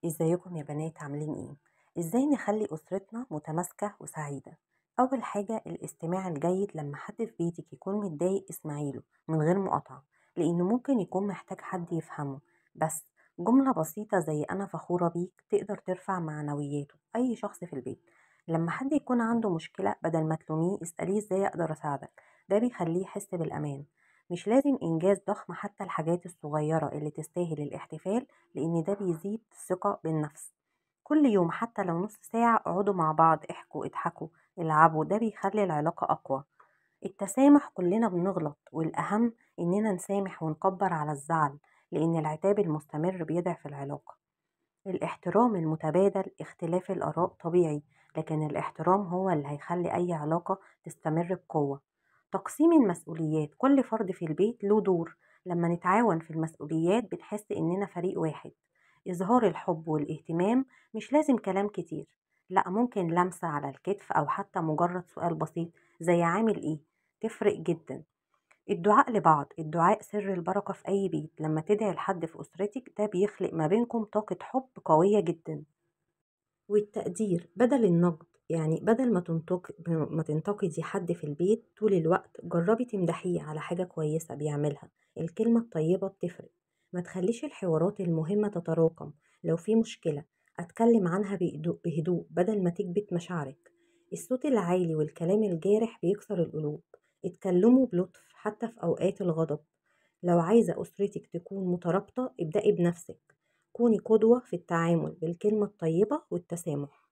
ازيكم يا بنات عاملين ايه؟ ازاي نخلي اسرتنا متماسكة وسعيدة؟ اول حاجة الاستماع الجيد. لما حد في بيتك يكون متضايق اسمعيله من غير مقاطعة، لانه ممكن يكون محتاج حد يفهمه. بس جملة بسيطة زي انا فخورة بيك تقدر ترفع معنوياته اي شخص في البيت. لما حد يكون عنده مشكلة بدل ما تلوميه اسأليه ازاي اقدر اساعدك، ده بيخليه يحس بالامان. مش لازم انجاز ضخم، حتى الحاجات الصغيرة اللي تستاهل الاحتفال، لأن ده بيزيد الثقة بالنفس. كل يوم حتى لو نص ساعة اقعدوا مع بعض، احكوا اضحكوا العبوا، ده بيخلي العلاقة أقوى. التسامح، كلنا بنغلط والأهم إننا نسامح ونكبر على الزعل، لأن العتاب المستمر بيضعف العلاقة. الاحترام المتبادل، اختلاف الآراء طبيعي، لكن الاحترام هو اللي هيخلي أي علاقة تستمر بقوة. تقسيم المسؤوليات، كل فرد في البيت له دور. لما نتعاون في المسؤوليات بنحس إننا فريق واحد. إظهار الحب والاهتمام، مش لازم كلام كتير، لا ممكن لمسة على الكتف أو حتى مجرد سؤال بسيط زي عامل إيه، تفرق جدا. الدعاء لبعض، الدعاء سر البركة في أي بيت. لما تدعي لحد في أسرتك ده بيخلق ما بينكم طاقة حب قوية جدا. والتقدير بدل النقد، يعني بدل ما تنتقدي حد في البيت طول الوقت، جربي تمدحيه على حاجة كويسة بيعملها. الكلمة الطيبة بتفرق. ما تخليش الحوارات المهمة تتراكم. لو في مشكلة أتكلم عنها بهدوء بدل ما تكبت مشاعرك. الصوت العالي والكلام الجارح بيكسر القلوب. اتكلموا بلطف حتى في أوقات الغضب. لو عايزة أسرتك تكون مترابطة ابدأي بنفسك. كوني قدوة في التعامل بالكلمة الطيبة والتسامح.